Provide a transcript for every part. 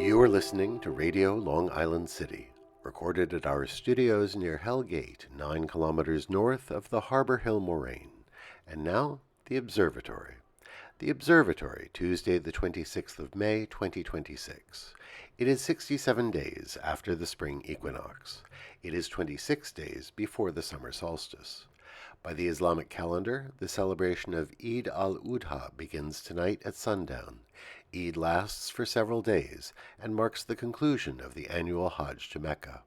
You are listening to Radio Long Island City, recorded at our studios near Hell Gate, 9 kilometers north of the Harbor Hill Moraine. And now, the Observatory. The Observatory, Tuesday the 26th of May, 2026. It is 67 days after the spring equinox. It is 26 days before the summer solstice. By the Islamic calendar, the celebration of Eid al-Adha begins tonight at sundown. Eid lasts for several days and marks the conclusion of the annual Hajj to Mecca.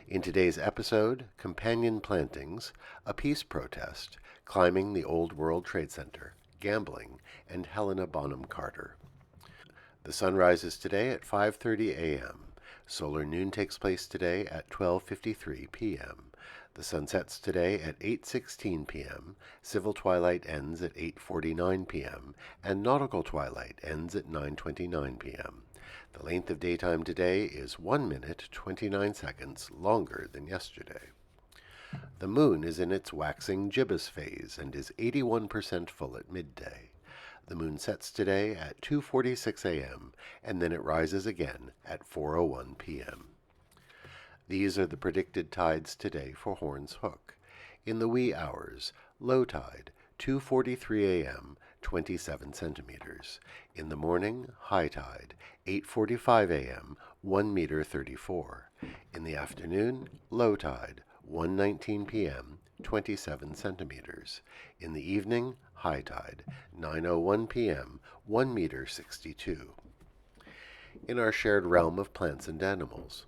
In today's episode, companion plantings, a peace protest, climbing the Old World Trade Center, gambling, and Helena Bonham Carter. The sun rises today at 5:30 a.m. Solar noon takes place today at 12:53 p.m. The sun sets today at 8:16 p.m., civil twilight ends at 8:49 p.m., and nautical twilight ends at 9:29 p.m. The length of daytime today is 1 minute 29 seconds longer than yesterday. The moon is in its waxing gibbous phase and is 81% full at midday. The moon sets today at 2:46 a.m., and then it rises again at 4:01 p.m. These are the predicted tides today for Horns Hook. In the wee hours, low tide, 2:43 a.m., 27 centimeters. In the morning, high tide, 8:45 a.m., 1 meter 34. In the afternoon, low tide, 1:19 p.m., 27 centimeters. In the evening, high tide, 9:01 p.m., 1 meter 62. In our shared realm of plants and animals,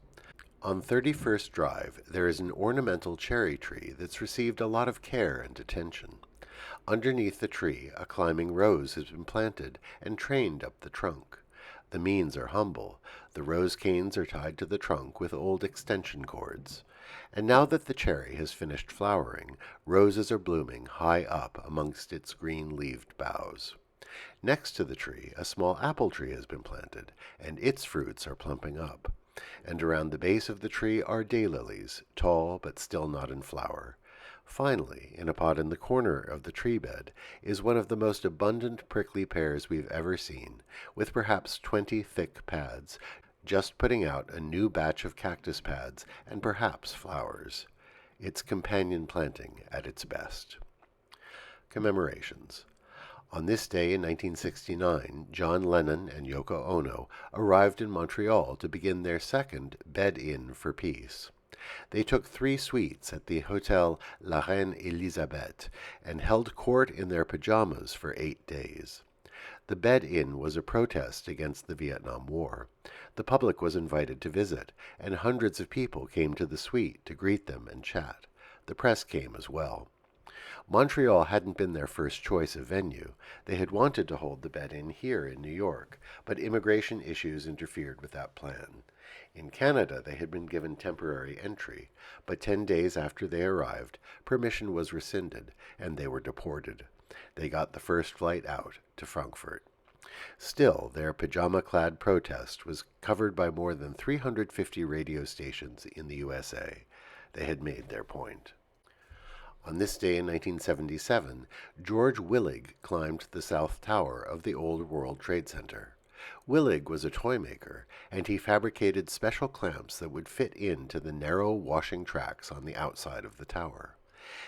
on 31st Drive, there is an ornamental cherry tree that's received a lot of care and attention. Underneath the tree, a climbing rose has been planted and trained up the trunk. The means are humble. The rose canes are tied to the trunk with old extension cords. And now that the cherry has finished flowering, roses are blooming high up amongst its green-leaved boughs. Next to the tree, a small apple tree has been planted, and its fruits are plumping up. And around the base of the tree are daylilies, tall but still not in flower. Finally, in a pot in the corner of the tree bed, is one of the most abundant prickly pears we've ever seen, with perhaps 20 thick pads, just putting out a new batch of cactus pads and perhaps flowers. It's companion planting at its best. Commemorations. On this day in 1969, John Lennon and Yoko Ono arrived in Montreal to begin their second Bed-In for Peace. They took 3 suites at the Hotel La Reine Elisabeth and held court in their pajamas for 8 days. The Bed-In was a protest against the Vietnam War. The public was invited to visit, and hundreds of people came to the suite to greet them and chat. The press came as well. Montreal hadn't been their first choice of venue. They had wanted to hold the Bed-In here in New York, but immigration issues interfered with that plan. In Canada, they had been given temporary entry, but 10 days after they arrived, permission was rescinded, and they were deported. They got the first flight out to Frankfurt. Still, their pajama-clad protest was covered by more than 350 radio stations in the USA. They had made their point. On this day in 1977, George Willig climbed the South Tower of the Old World Trade Center. Willig was a toy maker, and he fabricated special clamps that would fit into the narrow washing tracks on the outside of the tower.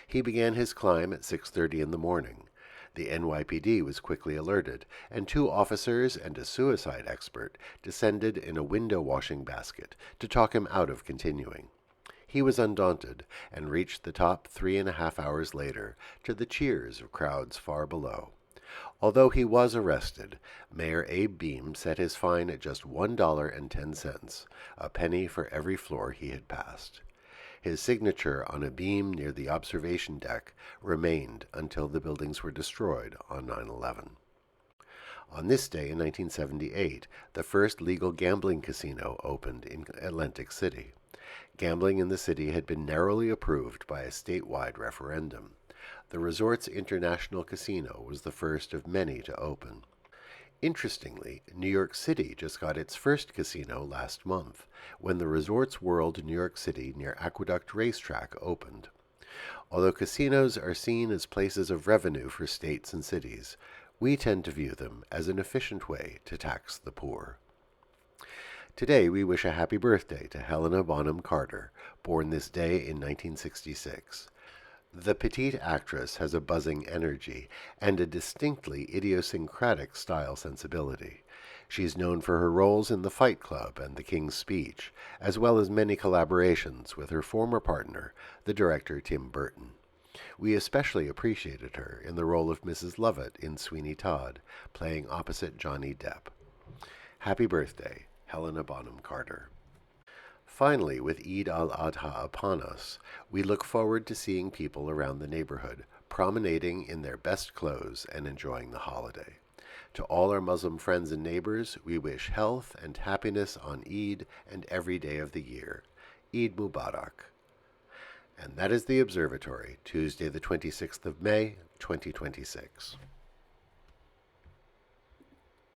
He began his climb at 6:30 in the morning. The NYPD was quickly alerted, and 2 officers and a suicide expert descended in a window washing basket to talk him out of continuing. He was undaunted and reached the top 3.5 hours later to the cheers of crowds far below. Although he was arrested, Mayor Abe Beame set his fine at just $1.10, a penny for every floor he had passed. His signature on a beam near the observation deck remained until the buildings were destroyed on 9/11. On this day in 1978, the first legal gambling casino opened in Atlantic City. Gambling in the city had been narrowly approved by a statewide referendum. The resort's international casino was the first of many to open. Interestingly, New York City just got its first casino last month, when the Resorts World New York City near Aqueduct Racetrack opened. Although casinos are seen as places of revenue for states and cities, we tend to view them as an efficient way to tax the poor. Today we wish a happy birthday to Helena Bonham Carter, born this day in 1966. The petite actress has a buzzing energy and a distinctly idiosyncratic style sensibility. She is known for her roles in The Fight Club and The King's Speech, as well as many collaborations with her former partner, the director Tim Burton. We especially appreciated her in the role of Mrs. Lovett in Sweeney Todd, playing opposite Johnny Depp. Happy birthday, Helena Bonham Carter. Finally, with Eid al-Adha upon us, we look forward to seeing people around the neighborhood promenading in their best clothes and enjoying the holiday. To all our Muslim friends and neighbors, we wish health and happiness on Eid and every day of the year. Eid Mubarak. And that is the Observatory, Tuesday the 26th of May, 2026.